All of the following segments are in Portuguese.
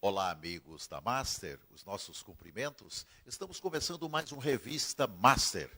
Olá, amigos da Master, os nossos cumprimentos. Estamos começando mais um Revista Master.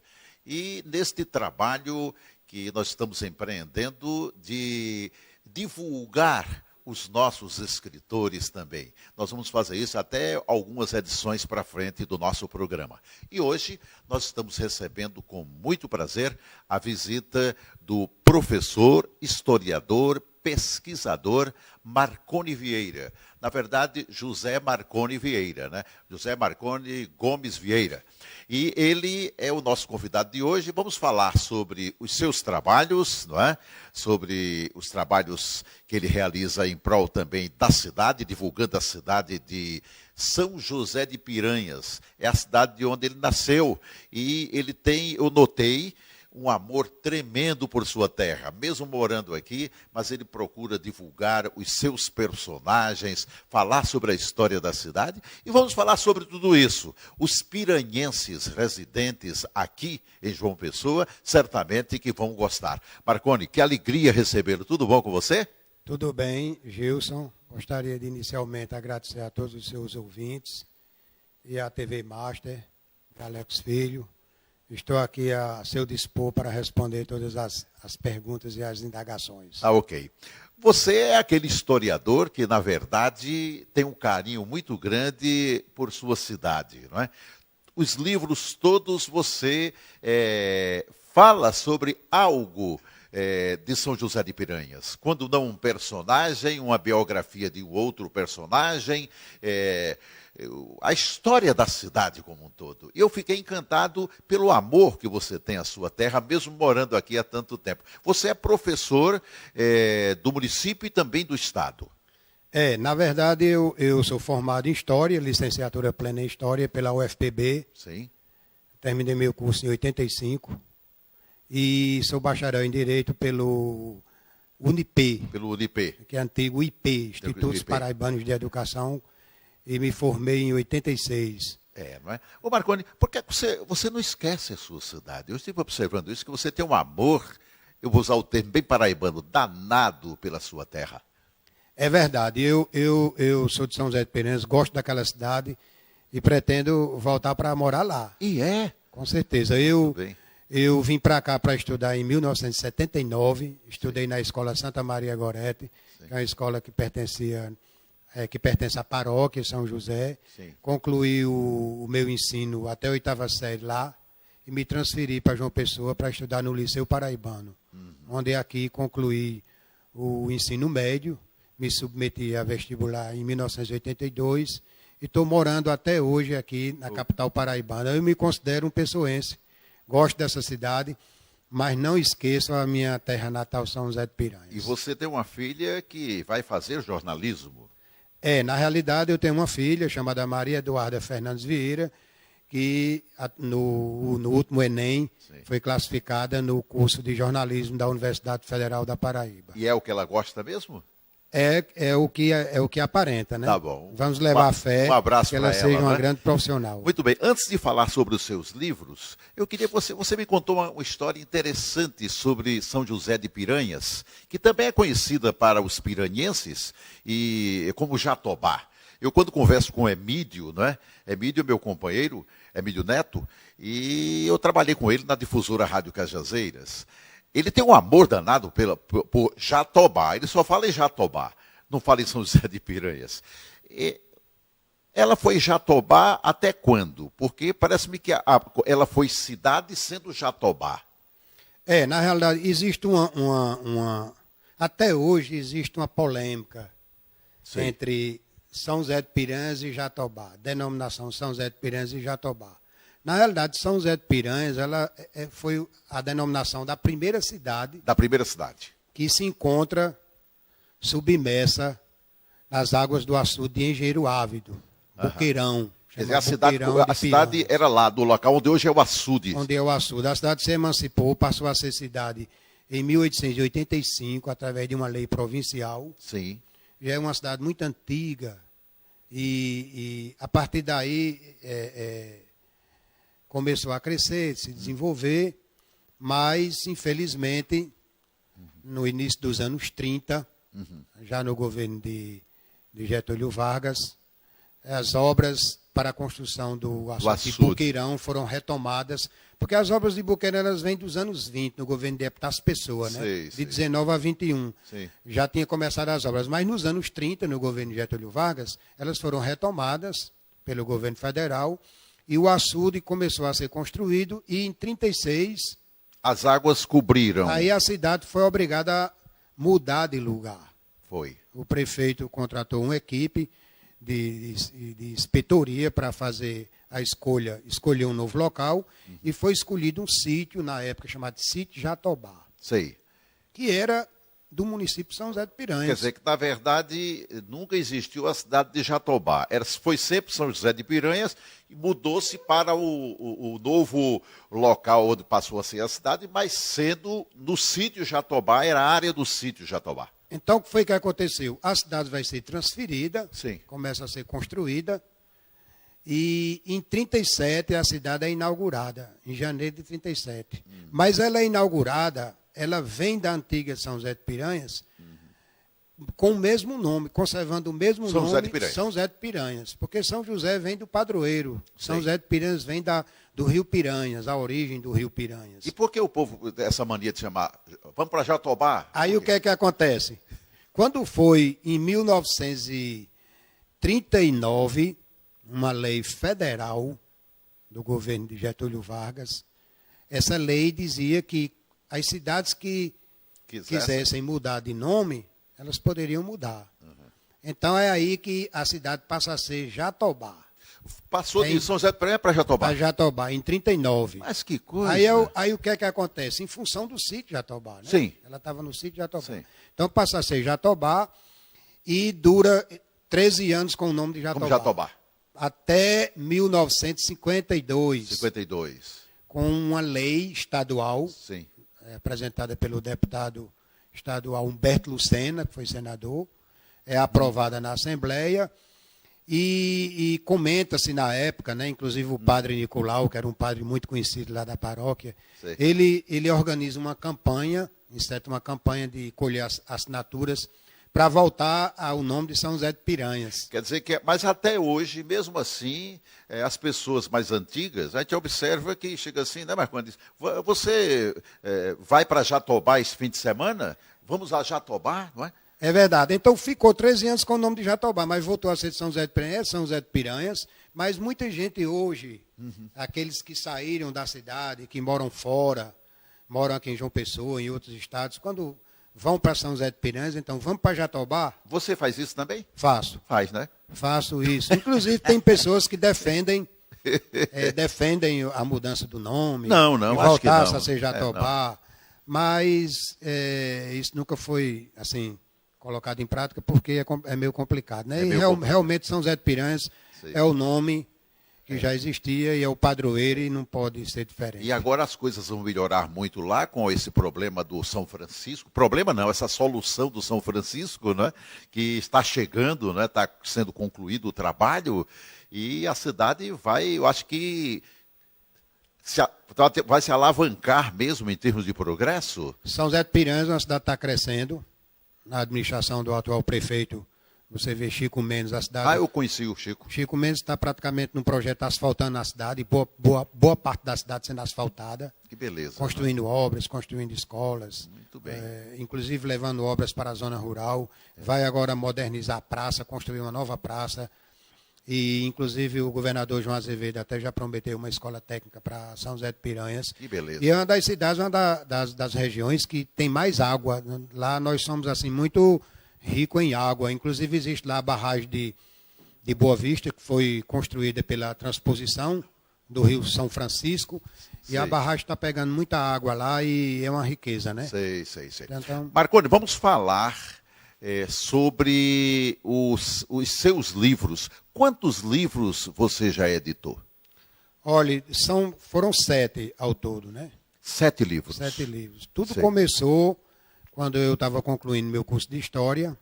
E neste trabalho que nós estamos empreendendo de divulgar os nossos escritores também. Nós vamos fazer isso até algumas edições para frente do nosso programa. E hoje nós estamos recebendo com muito prazer a visita do professor, historiador, pesquisador Marconi Vieira. Na verdade, José Marconi Vieira, né? José Marconi Gomes Vieira. E ele é o nosso convidado de hoje. Vamos falar sobre os seus trabalhos, não é? Sobre os trabalhos que ele realiza em prol também da cidade, divulgando a cidade de São José de Piranhas. É a cidade de onde ele nasceu. E ele tem, eu notei, um amor tremendo por sua terra, mesmo morando aqui, mas ele procura divulgar os seus personagens, falar sobre a história da cidade, e vamos falar sobre tudo isso. Os piranhenses residentes aqui em João Pessoa, certamente que vão gostar. Marconi, que alegria recebê-lo. Tudo bom com você? Tudo bem, Gilson. Gostaria de inicialmente agradecer a todos os seus ouvintes e à TV Master, Alex Filho. Estou aqui a seu dispor para responder todas as perguntas e as indagações. Ok. Você é aquele historiador que, na verdade, tem um carinho muito grande por sua cidade, não é? Os livros todos você fala sobre algo de São José de Piranhas. Quando não um personagem, uma biografia de um outro personagem, a história da cidade como um todo. E eu fiquei encantado pelo amor que você tem à sua terra, mesmo morando aqui há tanto tempo. Você é professor do município e também do estado. Na verdade, eu sou formado em História, licenciatura plena em História pela UFPB. Sim. Terminei meu curso em 85. E sou bacharel em Direito pelo UNIP. Pelo UNIP. Que é antigo IP, Institutos Paraibanos de Educação. E me formei em 86. Não é? Ô Marconi, por que você não esquece a sua cidade? Eu estive observando isso, que você tem um amor, eu vou usar o termo bem paraibano, danado pela sua terra. É verdade, eu sou de São José de Piranhas, gosto daquela cidade e pretendo voltar para morar lá. E é? Com certeza. Eu vim para cá para estudar em 1979, estudei na Escola Santa Maria Gorete, que é uma escola que pertence à paróquia São José. Sim. Concluí o meu ensino até a 8ª série lá e me transferi para João Pessoa para estudar no Liceu Paraibano, onde aqui concluí o ensino médio, me submeti a vestibular em 1982 e estou morando até hoje aqui na capital paraibana. Eu me considero um pessoense, gosto dessa cidade, mas não esqueço a minha terra natal, São José de Piranhas. E você tem uma filha que vai fazer jornalismo. Na realidade, eu tenho uma filha chamada Maria Eduarda Fernandes Vieira, que no último Enem foi classificada no curso de jornalismo da Universidade Federal da Paraíba. E é o que ela gosta mesmo? É o que aparenta, né? Tá bom. Vamos levar a fé que ela seja uma grande profissional. Muito bem. Antes de falar sobre os seus livros, eu queria que você me contou uma história interessante sobre São José de Piranhas, que também é conhecida para os piranhenses e como Jatobá. Eu, quando converso com Emílio, não é? Emílio é meu companheiro, Emílio Neto, e eu trabalhei com ele na difusora Rádio Cajazeiras. Ele tem um amor danado por Jatobá. Ele só fala em Jatobá, não fala em São José de Piranhas. Ela foi Jatobá até quando? Porque parece-me que ela foi cidade sendo Jatobá. Na realidade, existe até hoje existe uma polêmica entre São José de Piranhas e Jatobá. Denominação São José de Piranhas e Jatobá. Na realidade, São José de Piranhas ela foi a denominação da primeira cidade. Da primeira cidade. Que se encontra submersa nas águas do açude de Engenheiro Ávido, Boqueirão. Quer dizer, a cidade era lá, do local onde hoje é o açude. Onde é o açude. A cidade se emancipou, passou a ser cidade em 1885, através de uma lei provincial. Sim. Já é uma cidade muito antiga. E a partir daí começou a crescer, se desenvolver, mas, infelizmente, no início dos anos 30, já no governo de Getúlio Vargas, as obras para a construção do açude de Boqueirão foram retomadas, porque as obras de Boqueirão elas vêm dos anos 20, no governo de Epitácio Pessoa, né? De 19 a 21. Sim. Já tinha começado as obras, mas nos anos 30, no governo de Getúlio Vargas, elas foram retomadas pelo governo federal e o açude começou a ser construído e em 36... As águas cobriram. Aí a cidade foi obrigada a mudar de lugar. Foi. O prefeito contratou uma equipe de inspetoria para fazer a escolher um novo local, e foi escolhido um sítio, na época chamado Sítio Jatobá. Sei. Que era do município de São José de Piranhas. Quer dizer que, na verdade, nunca existiu a cidade de Jatobá. Foi sempre São José de Piranhas e mudou-se para o novo local onde passou a ser a cidade, mas sendo no sítio Jatobá, era a área do sítio Jatobá. Então, o que foi que aconteceu? A cidade vai ser transferida, Sim. Começa a ser construída, e em 37 a cidade é inaugurada, em janeiro de 37. Mas ela é inaugurada, ela vem da antiga São José de Piranhas, com o mesmo nome, conservando o mesmo São nome, José de Piranhas. São José de Piranhas. Porque São José vem do padroeiro, São Sim. José de Piranhas vem do rio Piranhas, a origem do rio Piranhas. E por que o povo, essa mania de chamar, vamos para Jatobá? Aí o que é que acontece? Quando foi em 1939, uma lei federal do governo de Getúlio Vargas, essa lei dizia que as cidades que quisessem mudar de nome, elas poderiam mudar. Então é aí que a cidade passa a ser Jatobá. Passou de São José de Piranhas para Jatobá. Para Jatobá, em 39. Mas que coisa. Aí o que é que acontece? Em função do sítio Jatobá, né? Sim. Ela estava no sítio Jatobá. Sim. Então passa a ser Jatobá e dura 13 anos com o nome de Jatobá. Como Jatobá. Até 1952. 52. Com uma lei estadual, Sim. apresentada pelo deputado estadual Humberto Lucena, que foi senador, é aprovada na Assembleia, e comenta-se na época, né, inclusive o padre Nicolau, que era um padre muito conhecido lá da paróquia, ele organiza uma campanha, inseta uma campanha de colher as assinaturas para voltar ao nome de São José de Piranhas. Quer dizer que, mas até hoje, mesmo assim, as pessoas mais antigas, a gente observa que chega assim, né, Marconi? Diz, você vai para Jatobá esse fim de semana? Vamos a Jatobá, não é? É verdade. Então ficou 13 anos com o nome de Jatobá, mas voltou a ser de São José de Piranhas, São José de Piranhas. Mas muita gente hoje, aqueles que saíram da cidade, que moram fora, moram aqui em João Pessoa, em outros estados, quando vão para São José de Piranhas, então vamos para Jatobá? Você faz isso também? Faço. Faz, né? Faço isso. Inclusive tem pessoas que defendem a mudança do nome. Não, acho que não. Voltar a ser Jatobá. Mas isso nunca foi, assim, colocado em prática porque é meio complicado, né? Realmente São José de Piranhas é o nome que já existia e é o padroeiro e não pode ser diferente. E agora as coisas vão melhorar muito lá com esse problema do São Francisco. Problema não, essa solução do São Francisco, né? Que está chegando, né? Está sendo concluído o trabalho e a cidade vai, eu acho que vai se alavancar mesmo em termos de progresso. São José de Piranhas, a cidade está crescendo. Na administração do atual prefeito, você vê Chico Mendes, a cidade... eu conheci o Chico. Chico Mendes está praticamente num projeto asfaltando a cidade, boa parte da cidade sendo asfaltada. Que beleza. Construindo obras, construindo escolas. Muito bem. Inclusive levando obras para a zona rural. Vai agora modernizar a praça, construir uma nova praça. E, inclusive, o governador João Azevedo até já prometeu uma escola técnica para São José de Piranhas. Que beleza. E é uma das cidades, uma das regiões que tem mais água. Lá nós somos, assim, muito ricos em água. Inclusive, existe lá a barragem de Boa Vista, que foi construída pela transposição do Rio São Francisco. Sei. E a barragem está pegando muita água lá e é uma riqueza, né? Sei. Então, Marconi, vamos falar sobre os seus livros. Quantos livros você já editou? Olha, foram 7 ao todo, né? 7 livros. 7 livros. Tudo Sei. começou quando eu estava concluindo meu curso de História,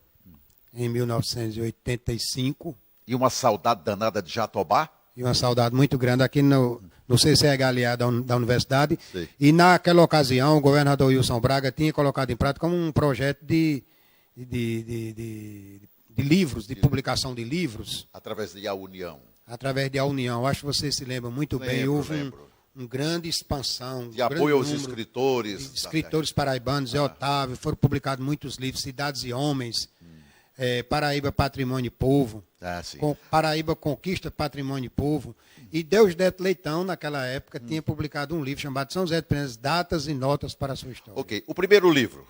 em 1985. E uma saudade danada de Jatobá? E uma saudade muito grande aqui no CCHLA da Universidade. Sei. E naquela ocasião, o governador Wilson Braga tinha colocado em prática um projeto de livros, de publicação de livros, Através da União. através da União. Acho que você se lembra muito bem. Houve Lembro. uma grande expansão. De apoio aos escritores. Escritores paraibanos, Zé Otávio, foram publicados muitos livros, Cidades e Homens, Paraíba Patrimônio e Povo, Sim. Paraíba Conquista Patrimônio e Povo. E Deus Neto Leitão, naquela época, tinha publicado um livro chamado São José de Piranhas, Datas e Notas para a Sua História. Ok. O primeiro livro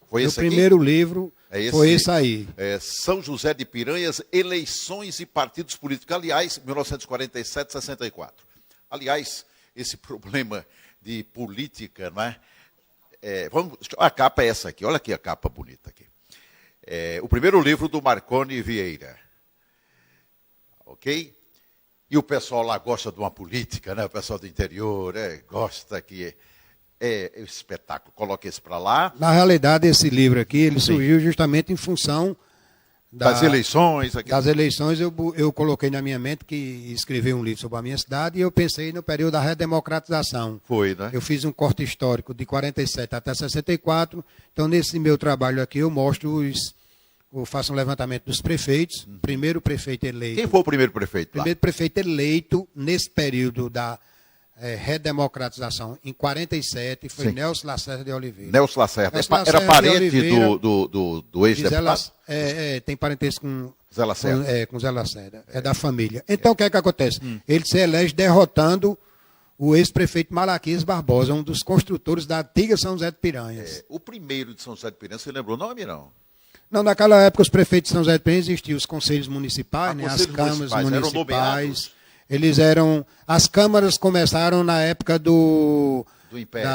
foi esse O primeiro livro foi esse aí. São José de Piranhas, Eleições e Partidos Políticos. Aliás, 1947, 64. Aliás, esse problema de política, não é? A capa é essa aqui. Olha aqui a capa bonita aqui. O primeiro livro do Marconi Vieira. Ok? E o pessoal lá gosta de uma política, né? O pessoal do interior gosta que é espetáculo. Coloca esse para lá. Na realidade, esse livro aqui, ele surgiu justamente em função das eleições. Das eleições, eu coloquei na minha mente que escrever um livro sobre a minha cidade e eu pensei no período da redemocratização. Foi, né? Eu fiz um corte histórico de 47 até 64. Então, nesse meu trabalho aqui, eu mostro eu faço um levantamento dos prefeitos. Primeiro prefeito eleito. Quem foi o primeiro prefeito lá? Primeiro prefeito eleito nesse período da redemocratização, em 47, foi Nelson Lacerda de Oliveira. Nelson Lacerda. Era parente do ex-deputado? Tem parentesco com Zé Lacerda. Com Zé Lacerda. É da família. Então, o que é que acontece? Ele se elege derrotando o ex-prefeito Malaquias Barbosa, um dos construtores da antiga São José de Piranhas. O primeiro de São José de Piranhas, você lembrou o nome, não? Não, naquela época, os prefeitos de São José de Piranhas existiam os conselhos municipais, né, as câmaras municipais. Eles eram. As câmaras começaram na época do Império.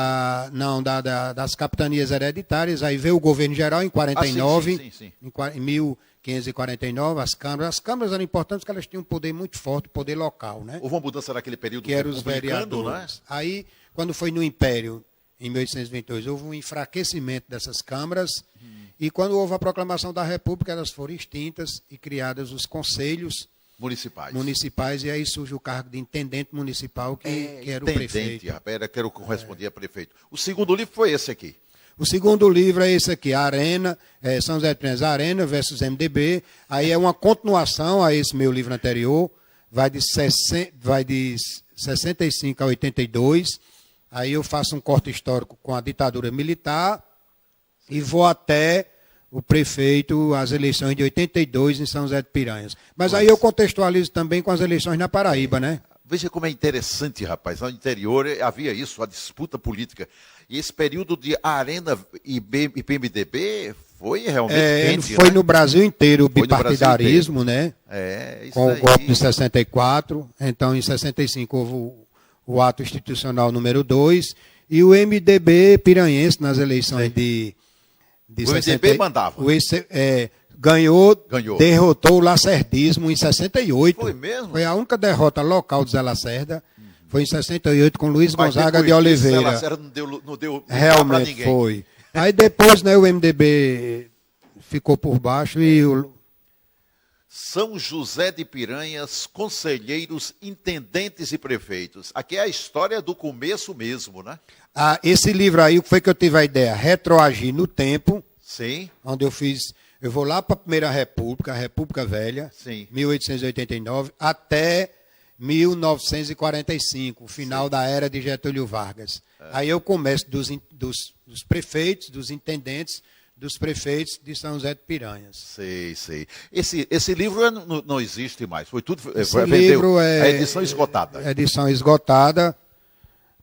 Das capitanias hereditárias. Aí veio o governo geral em 49. Sim. Em 1549, as câmaras. As câmaras eram importantes porque elas tinham um poder muito forte, poder local, né? Houve uma mudança naquele período que eram os vereadores. Né? Aí, quando foi no Império, em 1822, houve um enfraquecimento dessas câmaras. E quando houve a proclamação da República, elas foram extintas e criadas os conselhos municipais, e aí surge o cargo de intendente municipal, que era o prefeito. Era que correspondia a prefeito. O segundo livro foi esse aqui. O segundo livro é esse aqui, Arena, São José de Piranhas, Arena versus MDB. Aí é uma continuação a esse meu livro anterior, vai de 65 a 82. Aí eu faço um corte histórico com a ditadura militar e vou até o prefeito, as eleições de 82 em São José de Piranhas. Mas aí eu contextualizo também com as eleições na Paraíba, né? Veja como é interessante, rapaz. No interior havia isso, a disputa política. E esse período de Arena e PMDB foi realmente quente, foi, né? No Brasil inteiro o bipartidarismo, né? Isso com aí. O golpe de 64. Então, em 65, houve o ato institucional número 2. E o MDB piranhense, nas eleições de o MDB mandava. Ganhou, derrotou o lacerdismo em 68. Foi mesmo? Foi a única derrota local de Zé Lacerda. Foi em 68 com Luiz Gonzaga de Oliveira. Zé Lacerda não deu realmente ninguém. Foi. Aí depois, né, o MDB ficou por baixo e São José de Piranhas, conselheiros, intendentes e prefeitos. Aqui é a história do começo mesmo, né? Esse livro aí foi que eu tive a ideia, Retroagir no Tempo. Sim. Onde eu vou lá para a Primeira República, a República Velha, sim, 1889, até 1945, o final da era de Getúlio Vargas. Aí eu começo dos prefeitos, dos intendentes, dos prefeitos de São José de Piranhas. Sei. Esse livro não existe mais, foi tudo... Esse livro a edição esgotada. Edição esgotada,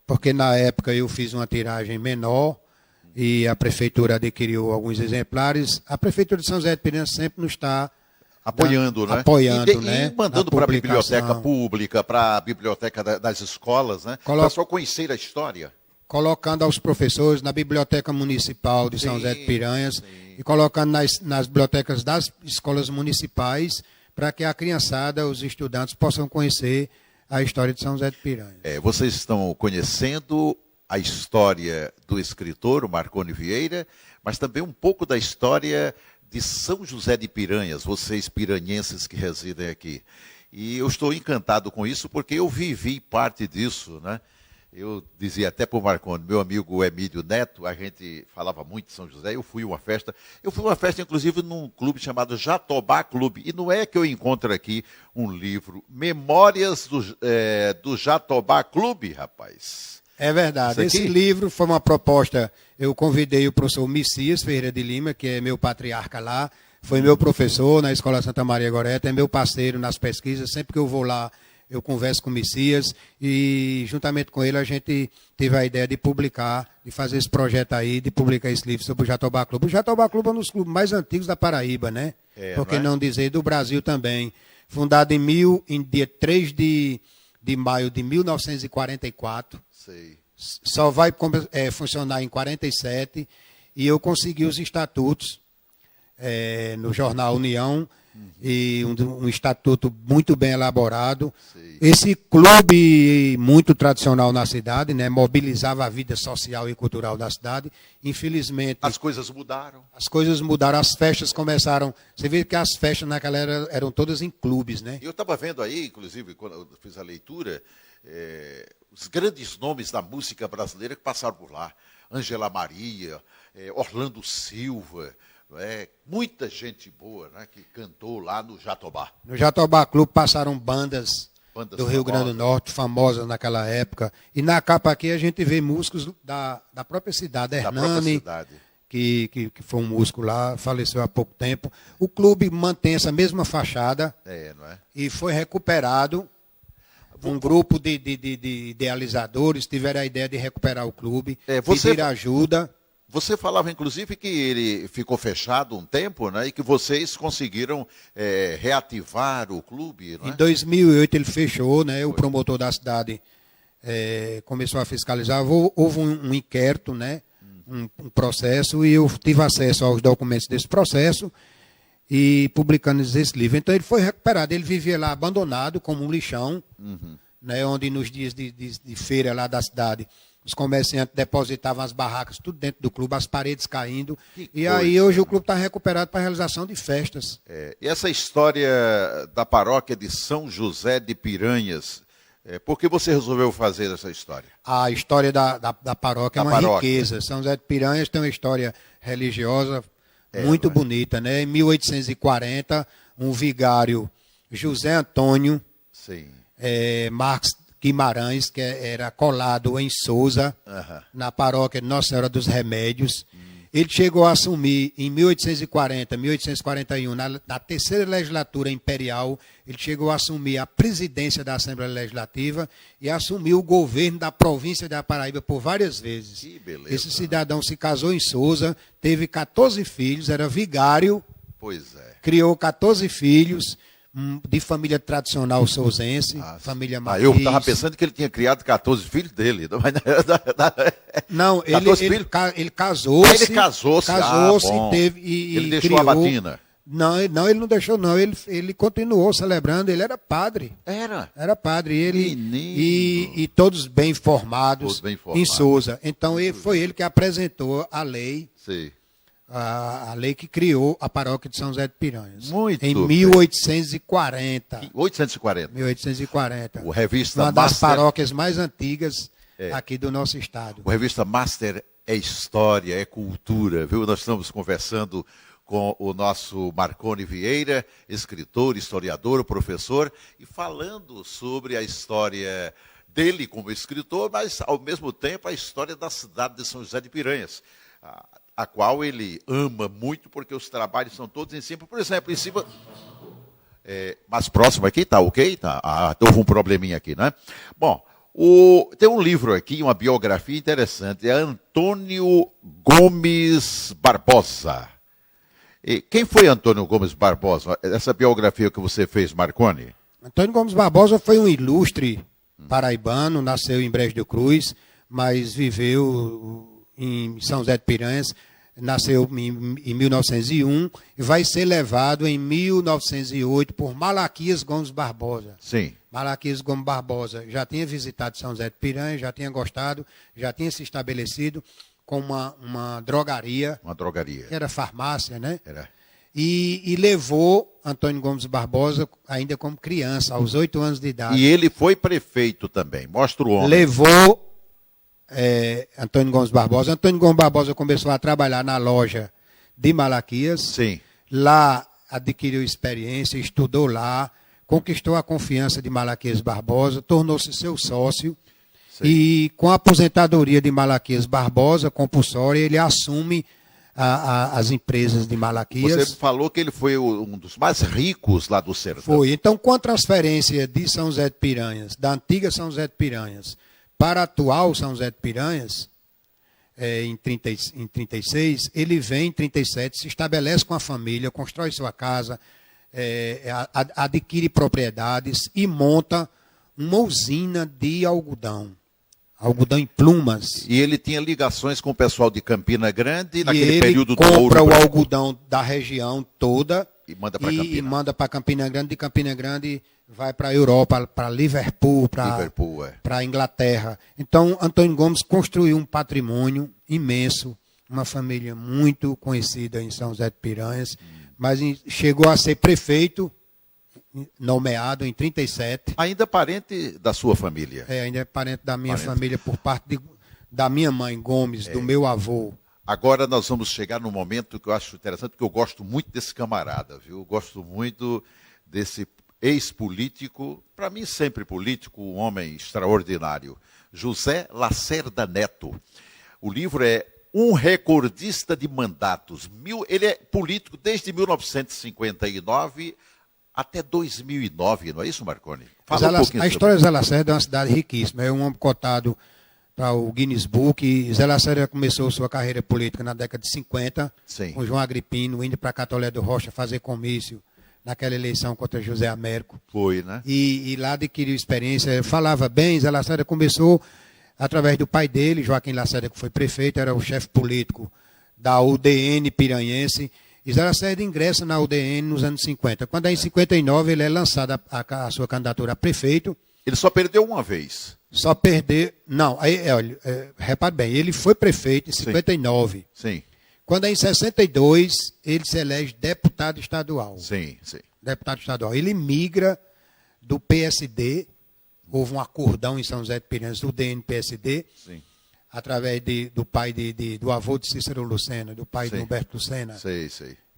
porque na época eu fiz uma tiragem menor, e a prefeitura adquiriu alguns exemplares. A prefeitura de São José de Piranhas sempre nos está apoiando, né? E mandando para a biblioteca pública, para a biblioteca das escolas, né? Para só conhecer a história. Colocando aos professores na biblioteca municipal de São José de Piranhas e colocando nas bibliotecas das escolas municipais para que a criançada, os estudantes, possam conhecer a história de São José de Piranhas. Vocês estão conhecendo a história do escritor, o Marconi Vieira, mas também um pouco da história de São José de Piranhas, vocês piranhenses que residem aqui. E eu estou encantado com isso porque eu vivi parte disso, né? Eu dizia até para o Marconi, meu amigo Emílio Neto, a gente falava muito de São José, eu fui a uma festa, inclusive num clube chamado Jatobá Clube, e não é que eu encontro aqui um livro, Memórias do Jatobá Clube, rapaz. É verdade, esse livro foi uma proposta, eu convidei o professor Messias Ferreira de Lima, que é meu patriarca lá, foi meu professor na Escola Santa Maria Goreta, é meu parceiro nas pesquisas, sempre que eu vou lá, eu converso com o Messias e, juntamente com ele, a gente teve a ideia de publicar, de fazer esse projeto aí, de publicar esse livro sobre o Jatobá Clube. O Jatobá Clube é um dos clubes mais antigos da Paraíba, né? Por que não dizer do Brasil também. Fundado em dia 3 de maio de 1944. Sei. Só vai funcionar em 47. E eu consegui os estatutos no jornal União. E um estatuto muito bem elaborado. Sim. Esse clube muito tradicional na cidade, né, mobilizava a vida social e cultural da cidade. Infelizmente... As coisas mudaram. As coisas mudaram, as festas começaram... Você vê que as festas naquela era eram todas em clubes, né? Eu estava vendo aí, inclusive, quando eu fiz a leitura, os grandes nomes da música brasileira que passaram por lá. Angela Maria, Orlando Silva... muita gente boa, né, que cantou lá no Jatobá. No Jatobá Clube passaram bandas do Rio Grande do Norte, famosas naquela época. E na capa aqui a gente vê músicos da própria cidade. Hernani, que foi um músico lá, faleceu há pouco tempo. O clube mantém essa mesma fachada não é? E foi recuperado. Um grupo de idealizadores tiveram a ideia de recuperar o clube, pedir ajuda. Você falava, inclusive, que ele ficou fechado um tempo, né? E que vocês conseguiram reativar o clube, não é? Em 2008 ele fechou, né? O promotor da cidade começou a fiscalizar. Houve um inquérito, né? Um processo, e eu tive acesso aos documentos desse processo e publicando esse livro. Então ele foi recuperado. Ele vivia lá abandonado, como um lixão, né? Onde nos dias de feira lá da cidade... Os comerciantes depositavam as barracas, tudo dentro do clube, as paredes caindo. E aí hoje o clube está recuperado para a realização de festas. E essa história da paróquia de São José de Piranhas, por que você resolveu fazer essa história? A história da paróquia é uma riqueza. São José de Piranhas tem uma história religiosa muito bonita, né? Em 1840, um vigário, José Antônio Marques Guimarães, que era colado em Souza, na paróquia de Nossa Senhora dos Remédios. Ele chegou a assumir, em 1840, 1841, na terceira legislatura imperial, ele chegou a assumir a presidência da Assembleia Legislativa e assumiu o governo da província da Paraíba por várias vezes. Que beleza. Esse cidadão se casou em Souza, teve 14 filhos, era vigário, criou 14 filhos, de família tradicional souzense, família Marquês. Eu estava pensando que ele tinha criado 14 filhos dele. Não, ele casou-se. Ele casou-se, teve ele deixou criou, a batina. Não, ele não deixou, não. Ele continuou celebrando, ele era padre. Era padre. E todos bem formados em Souza. Então, foi ele que apresentou a lei. Sim. A lei que criou a paróquia de São José de Piranhas. Em 1840. 1840. O Revista Uma das paróquias mais antigas aqui do nosso estado. O Revista Master é história, é cultura, viu? Nós estamos conversando com o nosso Marconi Vieira, escritor, historiador, professor, e falando sobre a história dele como escritor, mas, ao mesmo tempo, a história da cidade de São José de Piranhas, a qual ele ama muito, porque os trabalhos são todos em cima. Por exemplo, em cima... mais próximo aqui, tá ok? Houve um probleminha aqui, né? Bom, tem um livro aqui, uma biografia interessante, é Antônio Gomes Barbosa. Quem foi Antônio Gomes Barbosa? Essa biografia que você fez, Marconi? Antônio Gomes Barbosa foi um ilustre paraibano, nasceu em Brejo do Cruz, mas viveu em São José de Piranhas, nasceu em 1901 e vai ser levado em 1908 por Malaquias Gomes Barbosa. Sim. Malaquias Gomes Barbosa já tinha visitado São José de Piranhas, já tinha gostado, já tinha se estabelecido com uma drogaria. Uma drogaria. Que era farmácia, né? Era. E levou Antônio Gomes Barbosa ainda como criança, aos 8 anos de idade. E ele foi prefeito também, mostra o homem. Levou Antônio Gomes Barbosa. Antônio Gomes Barbosa começou a trabalhar na loja de Malaquias. Sim. Lá adquiriu experiência, estudou lá, conquistou a confiança de Malaquias Barbosa, tornou-se seu sócio. Sim. E com a aposentadoria de Malaquias Barbosa, compulsória, ele assume as empresas de Malaquias. Você falou que ele foi um dos mais ricos lá do sertão. Foi. Então, com a transferência de São José de Piranhas, da antiga São José de Piranhas, para a atual São José de Piranhas, em 36, ele vem em 37, se estabelece com a família, constrói sua casa, adquire propriedades e monta uma usina de algodão em plumas. E ele tinha ligações com o pessoal de Campina Grande naquele ele período do compra ouro o branco. algodão da região toda E manda para Campina. e manda para Campina Grande. De Campina Grande vai para a Europa, para Liverpool, Liverpool, para a Inglaterra. Então, Antônio Gomes construiu um patrimônio imenso, uma família muito conhecida em São José de Piranhas, mas chegou a ser prefeito, nomeado em 37. Ainda parente da sua família. Ainda é parente da minha família por parte da minha mãe, Gomes, do meu avô. Agora nós vamos chegar num momento que eu acho interessante, porque eu gosto muito desse camarada, viu? Eu gosto muito desse ex-político, para mim sempre político, um homem extraordinário, José Lacerda Neto. O livro é Um Recordista de Mandatos. Ele é político desde 1959 até 2009, não é isso, Marconi? Fala um pouquinho a história de Zé Lacerda é uma cidade riquíssima, é um homem cotado para o Guinness Book. E Zé Lacerda começou sua carreira política na década de 50, Sim. com João Agripino, indo para Catolé do Rocha fazer comício naquela eleição contra José Américo. Foi, né? E lá adquiriu experiência, falava bem. Zé Lacerda começou através do pai dele, Joaquim Lacerda, que foi prefeito, era o chefe político da UDN piranhense. E Zé Lacerda ingressa na UDN nos anos 50. Quando em 59 ele é lançado a sua candidatura a prefeito. Ele só perdeu uma vez. Só perder... Não, olha, repare bem, ele foi prefeito em 59. Sim. Quando em 62 ele se elege deputado estadual. Sim, sim. Deputado estadual. Ele migra do PSD, houve um acordão em São José de Piranhas do DN-PSD, Sim. através do pai do avô de Cícero Lucena, do pai de Humberto Lucena, Sei.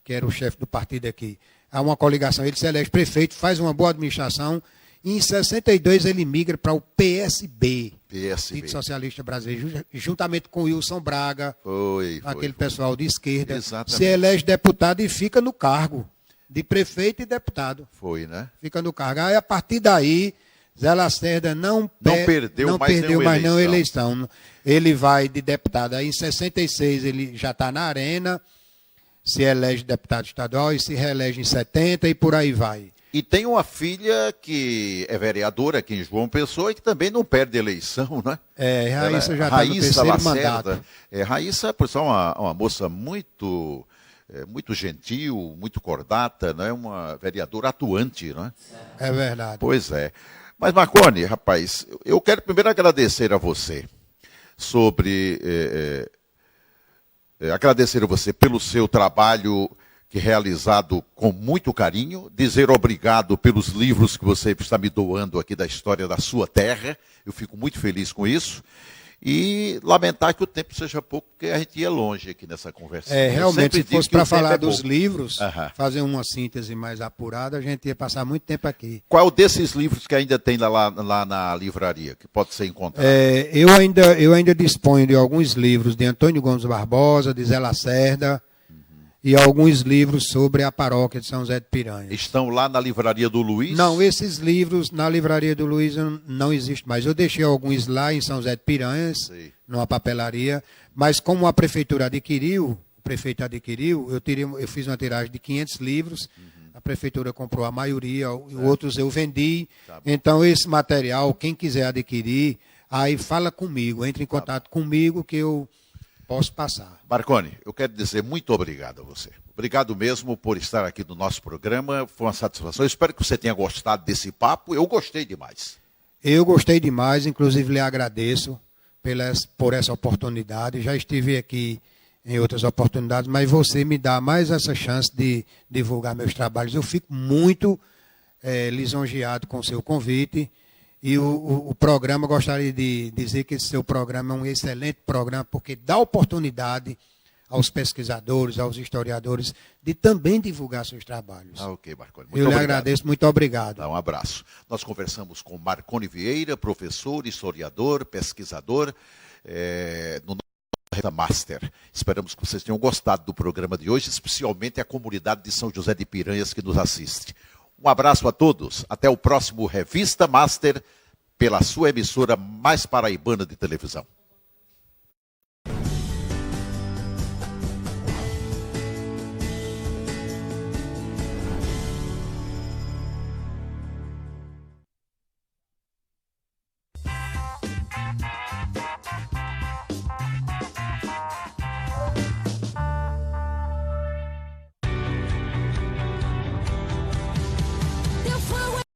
que era o chefe do partido aqui. Há uma coligação, ele se elege prefeito, faz uma boa administração, e em 62 ele migra para o PSB, Partido Socialista Brasileiro, juntamente com Wilson Braga, aquele pessoal de esquerda. Exatamente. Se elege deputado e fica no cargo de prefeito e deputado. Foi, né? Fica no cargo. Aí, a partir daí, Zé Lacerda não perdeu mais nenhuma eleição. Ele vai de deputado. Aí, em 66, ele já está na arena, se elege deputado estadual e se reelege em 70 e por aí vai. E tem uma filha que é vereadora aqui em João Pessoa e que também não perde eleição, né? Raíssa já está no terceiro mandato. Raíssa, por ser uma moça muito gentil, muito cordata, né? Uma vereadora atuante, né? É verdade. Pois é. Mas, Marconi, rapaz, eu quero primeiro agradecer a você agradecer a você pelo seu trabalho que é realizado com muito carinho, dizer obrigado pelos livros que você está me doando aqui da história da sua terra, eu fico muito feliz com isso, e lamentar que o tempo seja pouco, porque a gente ia longe aqui nessa conversa. Realmente, se fosse para falar dos livros, fazer uma síntese mais apurada, a gente ia passar muito tempo aqui. Qual desses livros que ainda tem lá na livraria, que pode ser encontrado? Eu ainda disponho de alguns livros de Antônio Gomes Barbosa, de Zé Lacerda, e alguns livros sobre a paróquia de São José de Piranhas. Estão lá na livraria do Luiz? Não, esses livros na livraria do Luiz não existem mais. Eu deixei alguns lá em São José de Piranhas, numa papelaria, mas como a prefeitura adquiriu, o prefeito adquiriu, eu fiz uma tiragem de 500 livros, a prefeitura comprou a maioria, outros eu vendi. Então, esse material, quem quiser adquirir, aí fala comigo, entre em contato comigo que eu posso passar. Marconi, eu quero dizer muito obrigado a você. Obrigado mesmo por estar aqui no nosso programa. Foi uma satisfação. Eu espero que você tenha gostado desse papo. Eu gostei demais. Eu gostei demais. Inclusive, lhe agradeço por essa oportunidade. Já estive aqui em outras oportunidades, mas você me dá mais essa chance de divulgar meus trabalhos. Eu fico muito lisonjeado com o seu convite E o programa, gostaria de dizer que esse seu programa é um excelente programa, porque dá oportunidade aos pesquisadores, aos historiadores, de também divulgar seus trabalhos. Ok, Marconi. Eu lhe agradeço, muito obrigado. Um abraço. Nós conversamos com Marconi Vieira, professor, historiador, pesquisador, no Revista Master. Esperamos que vocês tenham gostado do programa de hoje, especialmente a comunidade de São José de Piranhas que nos assiste. Um abraço a todos. Até o próximo Revista Master, pela sua emissora mais paraibana de televisão.